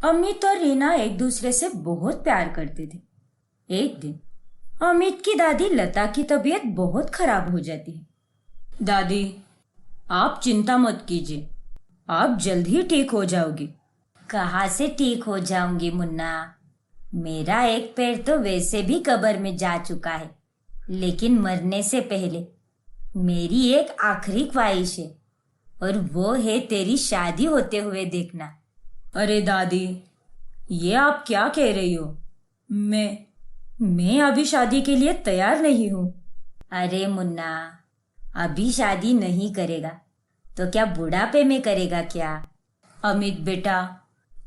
अमित और रीना एक दूसरे से बहुत प्यार करते थे। एक दिन अमित की दादी लता की तबीयत बहुत खराब हो जाती है। दादी, आप चिंता मत कीजिए, आप जल्द ही ठीक हो जाओगी। कहाँ से ठीक हो जाऊंगी मुन्ना, मेरा एक पैर तो वैसे भी कब्र में जा चुका है, लेकिन मरने से पहले मेरी एक आखिरी ख्वाहिश है, और वो है तेरी शादी होते हुए देखना। अरे दादी, ये आप क्या कह रही हो? मैं अभी शादी के लिए तैयार नहीं हूँ। अरे मुन्ना, अभी शादी नहीं करेगा तो क्या बुढ़ापे में करेगा क्या? अमित बेटा,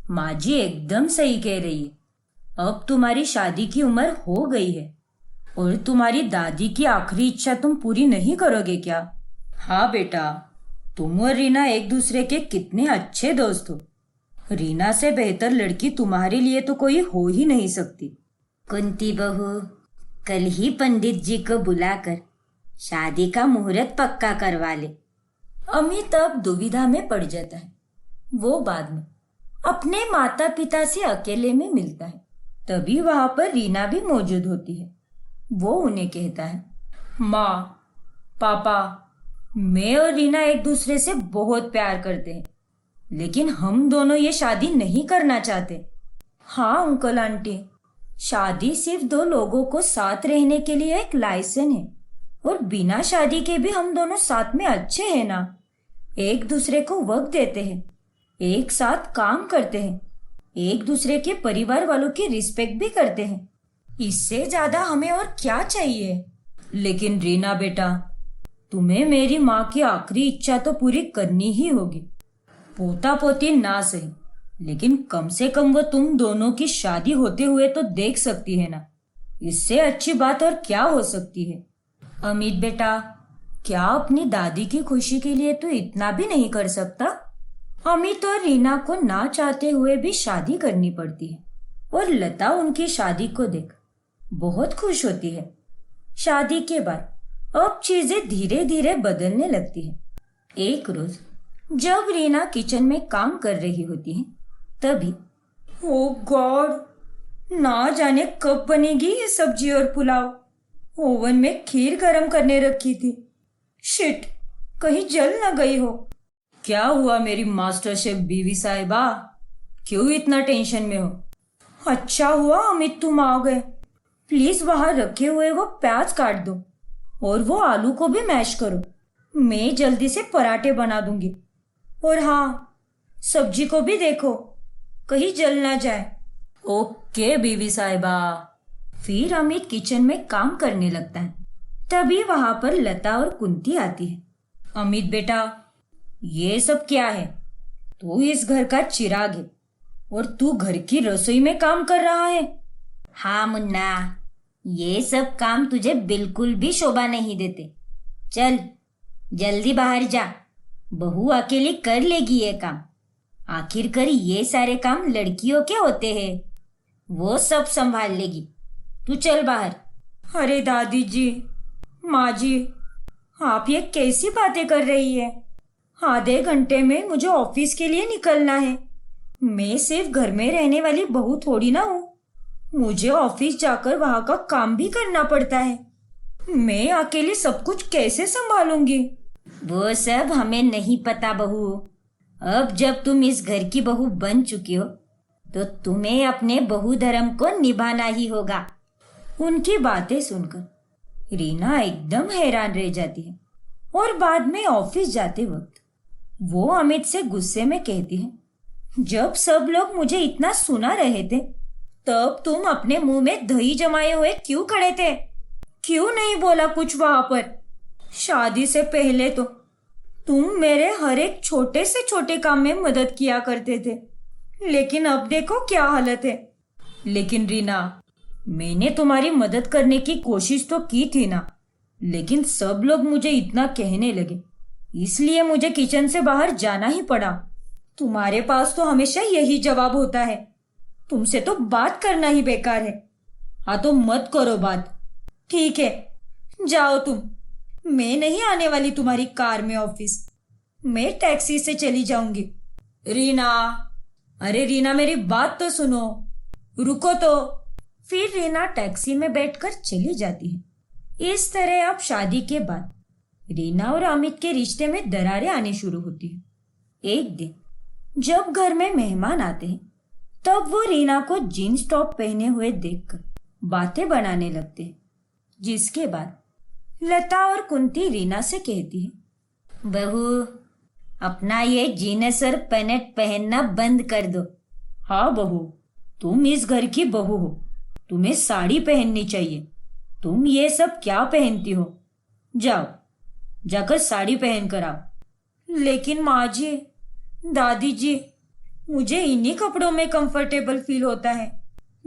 माँ जी एकदम सही कह रही है। अब तुम्हारी शादी की उम्र हो गई है, और तुम्हारी दादी की आखिरी इच्छा तुम पूरी नहीं करोगे क्या? हाँ बेटा, तुम और रीना एक दूसरे के कितने अच्छे दोस्त हो। रीना से बेहतर लड़की तुम्हारे लिए तो कोई हो ही नहीं सकती। कुंती बहू, कल ही पंडित जी को बुलाकर शादी का मुहूर्त पक्का करवा ले। अमित अब दुविधा में पड़ जाता है। वो बाद में अपने माता पिता से अकेले में मिलता है। तभी वहां पर रीना भी मौजूद होती है। वो उन्हें कहता है, माँ, पापा, मैं और रीना एक दूसरे से बहुत प्यार करते हैं, लेकिन हम दोनों ये शादी नहीं करना चाहते। हाँ अंकल आंटी, शादी सिर्फ दो लोगों को साथ रहने के लिए एक लाइसेंस है, और बिना शादी के भी हम दोनों साथ में अच्छे हैं ना। एक दूसरे को वक्त देते हैं, एक साथ काम करते हैं, एक दूसरे के परिवार वालों की रिस्पेक्ट भी करते हैं। इससे ज्यादा हमें और क्या चाहिए? लेकिन रीना बेटा, तुम्हें मेरी माँ की आखिरी इच्छा तो पूरी करनी ही होगी। पोता पोती ना सही, लेकिन कम से कम वो तुम दोनों की शादी होते हुए तो देख सकती है ना। इससे अच्छी बात और क्या हो सकती है? अमित बेटा, क्या अपनी दादी की खुशी के लिए तो इतना भी नहीं कर सकता? अमित और रीना को ना चाहते हुए भी शादी करनी पड़ती है, और लता उनकी शादी को देख बहुत खुश होती है। शादी के बाद अब चीजें धीरे धीरे बदलने लगती है। एक रोज जब रीना किचन में काम कर रही होती है, तभी ओ गॉड, ना जाने कब बनेगी ये सब्जी और पुलाव। ओवन में खीर गरम करने रखी थी। शिट, कहीं जल न गई हो। क्या हुआ मेरी मास्टर शेफ बीवी साहिबा, क्यों इतना टेंशन में हो? अच्छा हुआ अमित तुम आ गए। प्लीज वहां रखे हुए वो प्याज काट दो, और वो आलू को भी मैश करो। मैं जल्दी से पराठे बना दूंगी। और हाँ, सब्जी को भी देखो, कहीं जल ना जाए। ओके बीवी साहिबा। फिर अमित किचन में काम करने लगता है। तभी वहां पर लता और कुंती आती है। अमित बेटा, ये सब क्या है? तू इस घर का चिराग है, और तू घर की रसोई में काम कर रहा है। हाँ मुन्ना, ये सब काम तुझे बिल्कुल भी शोभा नहीं देते। चल जल्दी बाहर जा, बहू अकेली कर लेगी ये काम। आखिरकार ये सारे काम लड़कियों के होते हैं, वो सब संभाल लेगी। तू चल बाहर। अरे दादी जी, माँ जी, आप ये कैसी बातें कर रही है? आधे घंटे में मुझे ऑफिस के लिए निकलना है। मैं सिर्फ घर में रहने वाली बहू थोड़ी ना हूँ। मुझे ऑफिस जाकर वहां का काम भी करना पड़ता है। मैं अकेले सब कुछ कैसे संभालूंगी? वो सब हमें नहीं पता बहू। अब जब तुम इस घर की बहू बन चुकी हो, तो तुम्हें अपने बहू धर्म को निभाना ही होगा। उनकी बातें सुनकर रीना एकदम हैरान रह जाती है, और बाद में ऑफिस जाते वक्त वो अमित से गुस्से में कहती है, जब सब लोग मुझे इतना सुना रहे थे, तब तुम अपने मुंह में दही जमाए हुए क्यों खड़े थे? क्यों नहीं बोला कुछ वहां पर? शादी से पहले तो तुम मेरे हर एक छोटे से छोटे काम में मदद किया करते थे, लेकिन अब देखो क्या हालत है। लेकिन रीना, मैंने तुम्हारी मदद करने की कोशिश तो की थी ना, लेकिन सब लोग मुझे इतना कहने लगे, इसलिए मुझे किचन से बाहर जाना ही पड़ा। तुम्हारे पास तो हमेशा यही जवाब होता है, तुमसे तो बात करना ही बेकार है। हाँ तो मत करो बात। ठीक है, जाओ तुम। मैं नहीं आने वाली तुम्हारी कार में ऑफिस। मैं टैक्सी से चली जाऊंगी। रीना, अरे रीना, मेरी बात तो सुनो, रुको तो। फिर रीना टैक्सी में बैठकर चली जाती है। इस तरह अब शादी के बाद रीना और अमित के रिश्ते में दरारें आनी शुरू होती है। एक दिन जब घर में मेहमान आते हैं, तब वो रीना को जीन्स टॉप पहने हुए देखकर बातें बनाने लगते हैं। जिसके बाद लता और कुंती रीना से कहती है, बहू, अपना ये जीन्स और पैनेट पहनना बंद कर दो। हाँ बहू, तुम इस घर की बहू हो, तुम्हें साड़ी पहननी चाहिए। तुम ये सब क्या पहनती हो? जाओ, जाकर साड़ी पहन कर आओ। लेकिन माँ जी, दादी जी, मुझे इन्हीं कपड़ों में कंफर्टेबल फील होता है।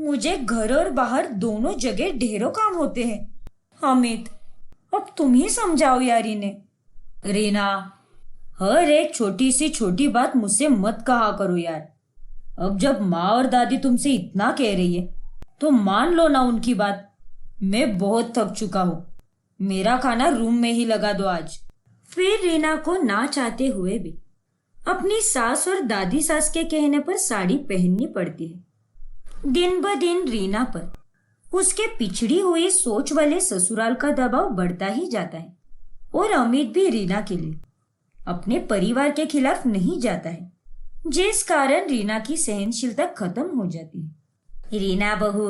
मुझे घर और बाहर दोनों जगह ढेरों काम होते हैं। अमित, अब तुम ही समझाओ यार इन्हें। रीना, हर एक छोटी सी छोटी बात मुझसे मत कहा करो यार। अब जब माँ और दादी तुमसे इतना कह रही है तो मान लो ना उनकी बात। मैं बहुत थक चुका हूँ, मेरा खाना रूम में ही लगा दो आज। फिर रीना को ना चाहते हुए भी अपनी सास और दादी सास के कहने पर साड़ी पहननी पड़ती है। दिन ब दिन रीना पर उसके पिछड़ी हुई सोच वाले ससुराल का दबाव बढ़ता ही जाता है और अमित भी रीना के लिए अपने परिवार के खिलाफ नहीं जाता है, जिस कारण रीना की सहनशीलता खत्म हो जाती है। रीना बहू,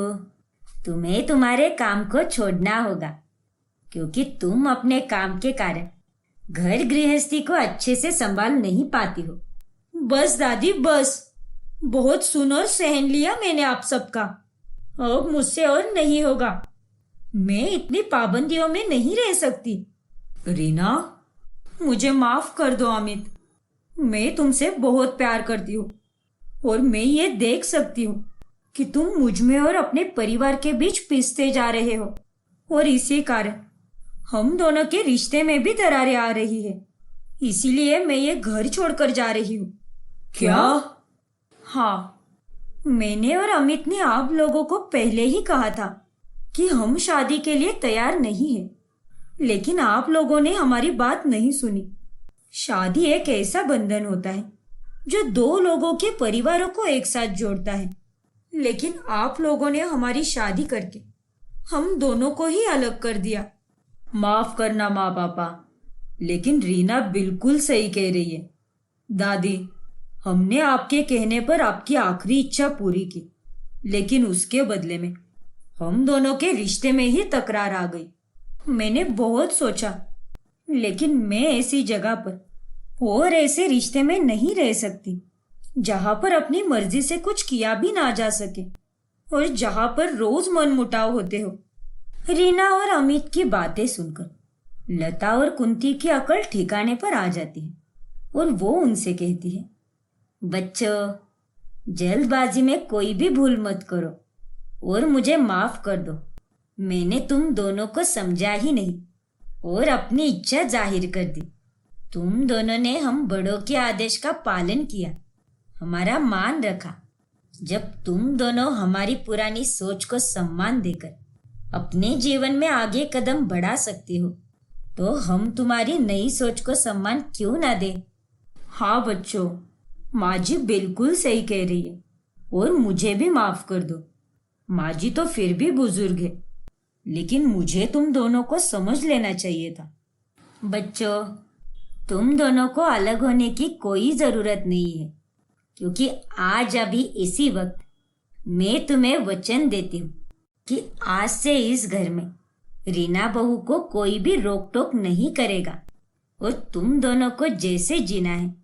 तुम्हें तुम्हारे काम को छोड़ना होगा, क्योंकि तुम अपने काम के कारण घर गृहस्थी को अच्छे से संभाल नहीं पाती हो। बस दादी, बस, बहुत सुन और सहन लिया मैंने आप सबका। अब मुझसे और नहीं होगा। मैं इतनी पाबंदियों में नहीं रह सकती। रीना, मुझे माफ कर दो। अमित, मैं तुमसे बहुत प्यार करती हूँ और मैं ये देख सकती हूँ कि तुम मुझ में और अपने परिवार के बीच पिसते जा रहे हो और इसी कारण हम दोनों के रिश्ते में भी दरारें आ रही है। इसीलिए मैं ये घर छोड़कर जा रही हूँ। क्या? हाँ, मैंने और अमित ने आप लोगों को पहले ही कहा था कि हम शादी के लिए तैयार नहीं है, लेकिन आप लोगों ने हमारी बात नहीं सुनी। शादी एक ऐसा बंधन होता है जो दो लोगों के परिवारों को एक साथ जोड़ता है, लेकिन आप लोगों ने हमारी शादी करके हम दोनों को ही अलग कर दिया। माफ करना माँ पापा, लेकिन रीना बिल्कुल सही कह रही है। दादी, हमने आपके कहने पर आपकी आखिरी इच्छा पूरी की, लेकिन उसके बदले में हम दोनों के रिश्ते में ही तकरार आ गई। मैंने बहुत सोचा, लेकिन मैं ऐसी जगह पर और ऐसे रिश्ते में नहीं रह सकती जहां पर अपनी मर्जी से कुछ किया भी ना जा सके और जहां पर रोज मनमुटाव होते हो। रीना और अमित की बातें सुनकर लता और कुंती की अकल ठिकाने पर आ जाती है और वो उनसे कहती है, बच्चों, जल्दबाजी में कोई भी भूल मत करो और मुझे माफ कर दो। मैंने तुम दोनों को समझा ही नहीं और अपनी इच्छा जाहिर कर दी। तुम दोनों ने हम बड़ों के आदेश का पालन किया, हमारा मान रखा। जब तुम दोनों हमारी पुरानी सोच को सम्मान देकर अपने जीवन में आगे कदम बढ़ा सकते हो, तो हम तुम्हारी नई सोच को सम्मान क्यों ना दें? हाँ बच्चों, माँ जी बिल्कुल सही कह रही है और मुझे भी माफ कर दो। माँ जी तो फिर भी बुजुर्ग है, लेकिन मुझे तुम दोनों को समझ लेना चाहिए था। बच्चों, तुम दोनों को अलग होने की कोई जरूरत नहीं है, क्योंकि आज अभी इसी वक्त मैं तुम्हें वचन देती हूँ कि आज से इस घर में रीना बहू को कोई भी रोक टोक नहीं करेगा और तुम दोनों को जैसे जीना है,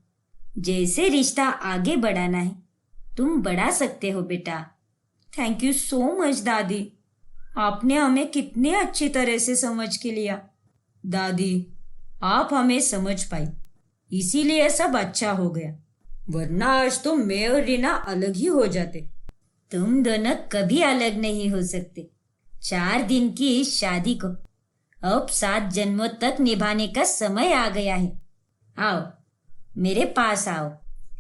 जैसे रिश्ता आगे बढ़ाना है, तुम बढ़ा सकते हो बेटा। थैंक यू सो मच दादी, आपने हमें कितने अच्छी तरह से समझ के लिया। दादी, आप हमें समझ पाई, इसीलिए सब अच्छा हो गया, वरना आज तो मैं और रीना अलग ही हो जाते। तुम दोनों कभी अलग नहीं हो सकते। 4 दिन की इस शादी को अब 7 जन्मों तक निभाने का समय आ गया है। आओ, मेरे पास आओ।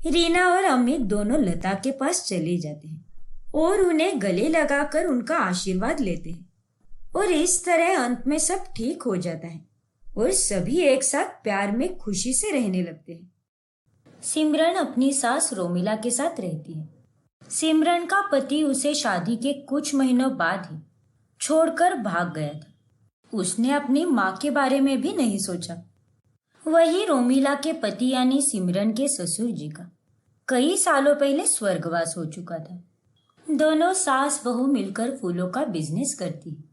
रीना और अमित दोनों लता के पास चले जाते हैं और उन्हें गले लगाकर उनका आशीर्वाद लेते हैं और इस तरह अंत में सब ठीक हो जाता है और सभी एक साथ प्यार में खुशी से रहने लगते हैं। सिमरन अपनी सास रोमिला के साथ रहती है। सिमरन का पति उसे शादी के कुछ महीनों बाद ही छोड़कर भाग गया था। उसने अपनी माँ के बारे में भी नहीं सोचा। वही रोमिला के पति यानी सिमरन के ससुर जी का कई सालों पहले स्वर्गवास हो चुका था। दोनों सास बहू मिलकर फूलों का बिजनेस करती है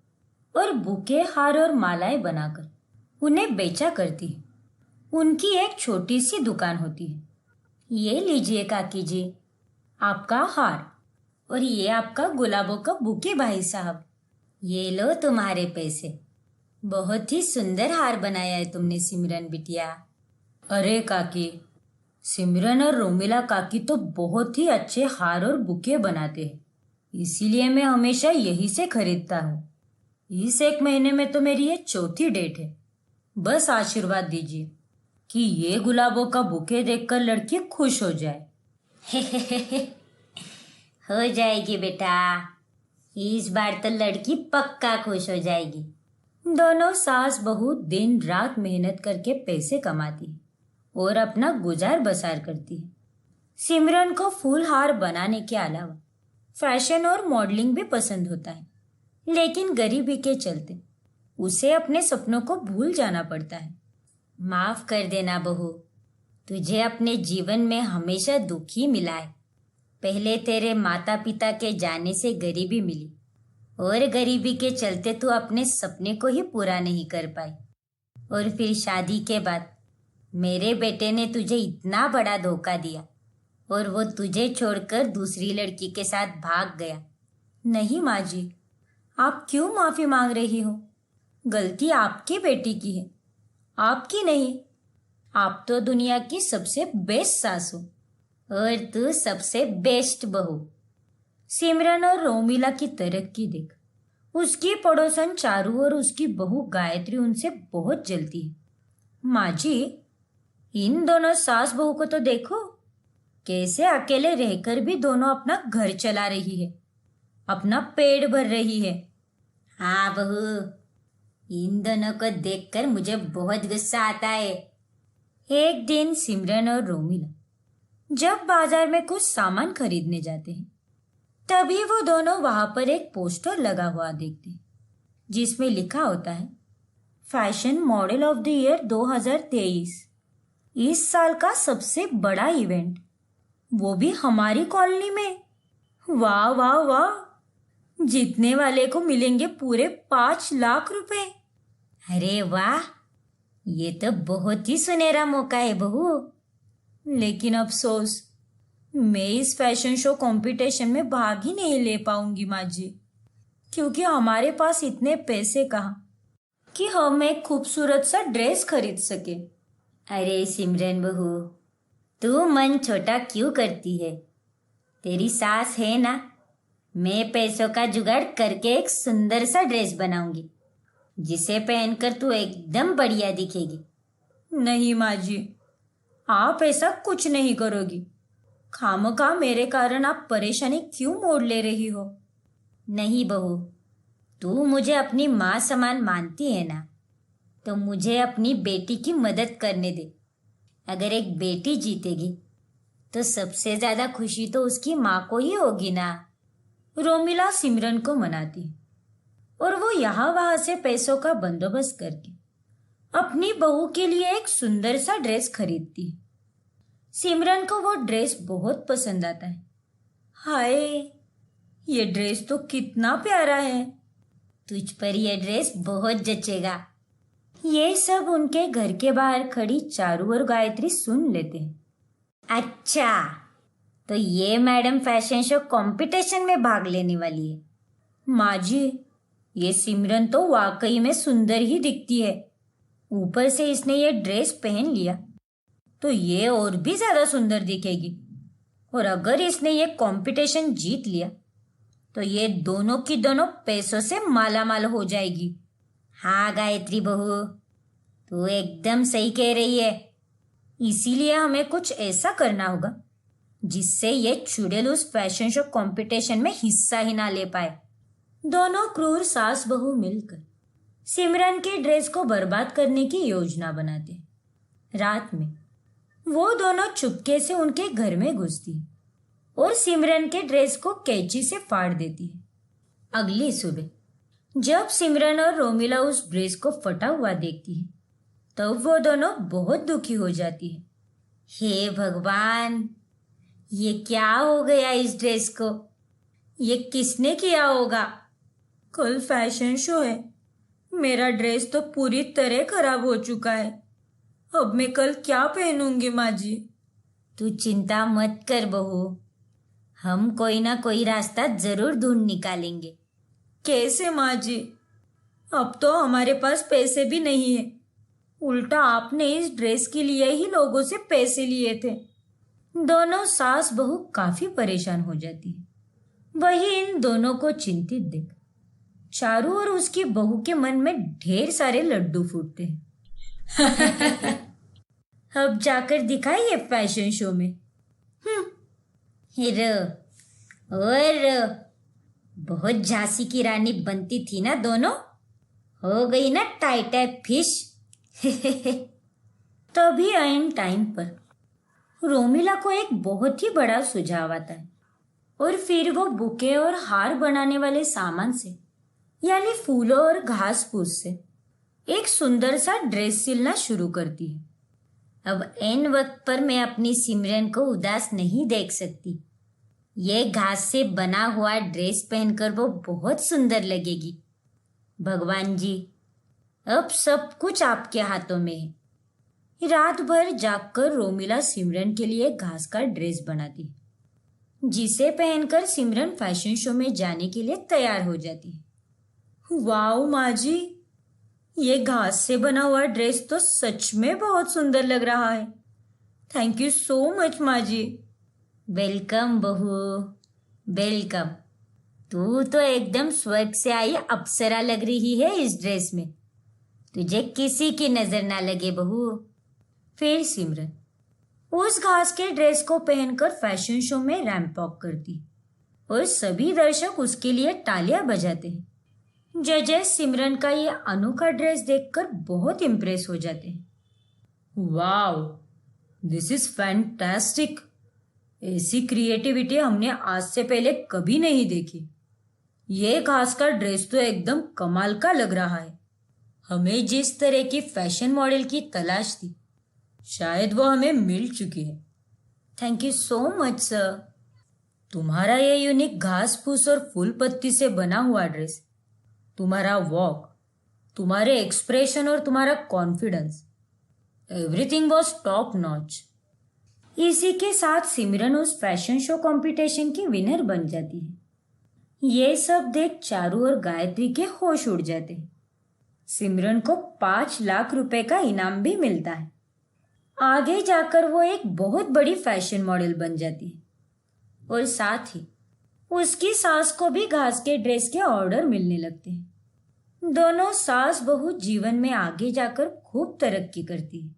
और बुके, हार और मालाएं बनाकर उन्हें बेचा करती है। उनकी एक छोटी सी दुकान होती है। ये लीजिए काकी जी, आपका हार, और ये आपका गुलाबों का बुके भाई साहब। ये लो तुम्हारे पैसे। बहुत ही सुंदर हार बनाया है तुमने सिमरन बिटिया। अरे काकी, सिमरन और रोमिला काकी तो बहुत ही अच्छे हार और बुके बनाते हैं, इसीलिए मैं हमेशा यही से खरीदता हूँ। इस एक महीने में तो मेरी ये चौथी डेट है। बस आशीर्वाद दीजिए कि ये गुलाबों का बुके देखकर लड़की खुश हो जाए। हो जाएगी बेटा, इस बार तो लड़की पक्का खुश हो जाएगी। दोनों सास बहू दिन रात मेहनत करके पैसे कमाती है और अपना गुजार बसार करती है। सिमरन को फूल हार बनाने के अलावा फैशन और मॉडलिंग भी पसंद होता है, लेकिन गरीबी के चलते उसे अपने सपनों को भूल जाना पड़ता है। माफ कर देना बहू, तुझे अपने जीवन में हमेशा दुख ही मिला है। पहले तेरे माता पिता के जाने से गरीबी मिली और गरीबी के चलते तू अपने सपने को ही पूरा नहीं कर पाई, और फिर शादी के बाद मेरे बेटे ने तुझे इतना बड़ा धोखा दिया और वो तुझे छोड़कर दूसरी लड़की के साथ भाग गया। नहीं माँ जी, आप क्यों माफी मांग रही हो? गलती आपकी बेटी की है, आपकी नहीं। आप तो दुनिया की सबसे बेस्ट सास हो और तू सबसे बेस्ट बहू। सिमरन और रोमिला की तरक्की देख उसकी पड़ोसन चारू और उसकी बहू गायत्री उनसे बहुत जलती है। माँ जी, इन दोनों सास बहू को तो देखो, कैसे अकेले रहकर भी दोनों अपना घर चला रही है, अपना पेट भर रही है। हाँ बहू, इन दोनों को देखकर मुझे बहुत गुस्सा आता है। एक दिन सिमरन और रोमिला जब बाजार में कुछ सामान खरीदने जाते हैं, तभी वो दोनों वहां पर एक पोस्टर लगा हुआ देखते हैं, जिसमें लिखा होता है fashion model of the year 2023, इस साल का सबसे बड़ा इवेंट, वो भी हमारी कॉलोनी में। वाह वाह वाह, जीतने वाले को मिलेंगे पूरे 5 लाख रुपए। अरे वाह, ये तो बहुत ही सुनहरा मौका है बहू। लेकिन अफसोस, मैं इस फैशन शो कंपटीशन में भाग ही नहीं ले पाऊंगी माँ जी, क्योंकि हमारे पास इतने पैसे कहाँ कि हम एक खूबसूरत सा ड्रेस खरीद सके। अरे सिमरन बहू, तू मन छोटा क्यों करती है? तेरी सास है ना, मैं पैसों का जुगाड़ करके एक सुंदर सा ड्रेस बनाऊंगी, जिसे पहनकर तू एकदम बढ़िया दिखेगी। नहीं माँ जी, आप ऐसा कुछ नहीं करोगी। खामखा मेरे कारण आप परेशानी क्यों मोड़ ले रही हो? नहीं बहू, तू मुझे अपनी माँ समान मानती है ना, तो मुझे अपनी बेटी की मदद करने दे। अगर एक बेटी जीतेगी तो सबसे ज्यादा खुशी तो उसकी माँ को ही होगी ना। रोमिला सिमरन को मनाती है और वो यहाँ वहां से पैसों का बंदोबस्त करके अपनी बहू के लिए एक सुंदर सा ड्रेस खरीदती है। सिमरन को वो ड्रेस बहुत पसंद आता है। हाय, ये ड्रेस तो कितना प्यारा है। तुझ पर ये ड्रेस बहुत जचेगा। ये सब उनके घर के बाहर खड़ी चारू और गायत्री सुन लेते हैं। अच्छा, तो ये मैडम फैशन शो कंपटीशन में भाग लेने वाली है। माँ जी, ये सिमरन तो वाकई में सुंदर ही दिखती है। ऊपर से इसने ये ड्रेस पहन लिया तो ये और भी ज्यादा सुंदर दिखेगी, और अगर इसने ये कंपटीशन जीत लिया तो ये दोनों की दोनों पैसों से मालामाल हो जाएगी। हाँ गायत्री बहू, तू एकदम सही कह रही है। इसीलिए हमें कुछ ऐसा करना होगा जिससे ये चुड़ैल उस फैशन शो कंपटीशन में हिस्सा ही ना ले पाए। दोनों क्रूर सास बहू मिलकर सिमरन के ड्रेस को बर्बाद करने की योजना बनाते। रात में वो दोनों चुपके से उनके घर में घुसती और सिमरन के ड्रेस को कैंची से फाड़ देती है। अगली सुबह जब सिमरन और रोमिला उस ड्रेस को फटा हुआ देखती है तब वो दोनों बहुत दुखी हो जाती है। हे भगवान, ये क्या हो गया इस ड्रेस को? ये किसने किया होगा? कल फैशन शो है, मेरा ड्रेस तो पूरी तरह खराब हो चुका है। अब मैं कल क्या पहनूंगी माँ जी? तू चिंता मत कर बहू, हम कोई ना कोई रास्ता जरूर ढूंढ निकालेंगे। कैसे माँ जी? अब तो हमारे पास पैसे भी नहीं है। उल्टा आपने इस ड्रेस के लिए ही लोगों से पैसे लिए थे। दोनों सास बहू काफी परेशान हो जाती है। वही इन दोनों को चिंतित देख चारू और उसकी बहू के मन में ढेर सारे लड्डू फूटते हैं। अब जाकर दिखाइए फैशन शो में। हीरो और बहुत झांसी की रानी बनती थी ना दोनों, हो गई ना टाइट फिश। तभी आइन टाइम पर रोमिला को एक बहुत ही बड़ा सुझाव आता है और फिर वो बुके और हार बनाने वाले सामान से यानी फूलों और घास फूस से एक सुंदर सा ड्रेस सिलना शुरू करती है। अब ऐन वक्त पर मैं अपनी सिमरन को उदास नहीं देख सकती। ये घास से बना हुआ ड्रेस पहनकर वो बहुत सुंदर लगेगी। भगवान जी, अब सब कुछ आपके हाथों में है। रात भर जागकर रोमिला सिमरन के लिए घास का ड्रेस बनाती है, जिसे पहनकर सिमरन फैशन शो में जाने के लिए तैयार हो जाती है। वाओ माँ जी, ये घास से बना हुआ ड्रेस तो सच में बहुत सुंदर लग रहा है। थैंक यू सो मच माँ जी। वेलकम बहू, वेलकम। तू तो एकदम स्वर्ग से आई अप्सरा लग रही है इस ड्रेस में। तुझे किसी की नजर ना लगे बहू। फिर सिमरन उस घास के ड्रेस को पहनकर फैशन शो में रैंप वॉक करती और सभी दर्शक उसके लिए तालियां बजाते हैं। जजेस सिमरन का ये अनोखा ड्रेस देखकर बहुत इम्प्रेस हो जाते हैं। Wow, this is fantastic. ऐसी क्रिएटिविटी हमने आज से पहले कभी नहीं देखी। ये घास का ड्रेस तो एकदम कमाल का लग रहा है। हमें जिस तरह की फैशन मॉडल की तलाश थी, शायद वो हमें मिल चुकी है। Thank you so much sir. तुम्हारा ये यूनिक घास फूस और फूल पत्ती से बना हुआ ड्रेस, तुम्हारा वॉक, तुम्हारे एक्सप्रेशन और तुम्हारा confidence, everything was top notch. इसी के साथ सिमरन उस फैशन शो कंपटीशन की विनर बन जाती है। ये सब देख चारू और गायत्री के होश उड़ जाते हैं। सिमरन को 5 लाख रुपए का इनाम भी मिलता है। आगे जाकर वो एक बहुत बड़ी फैशन मॉडल बन जाती है और साथ ही उसकी सास को भी घास के ड्रेस के ऑर्डर मिलने लगते हैं। दोनों सास बहू जीवन में आगे जाकर खूब तरक्की करती है।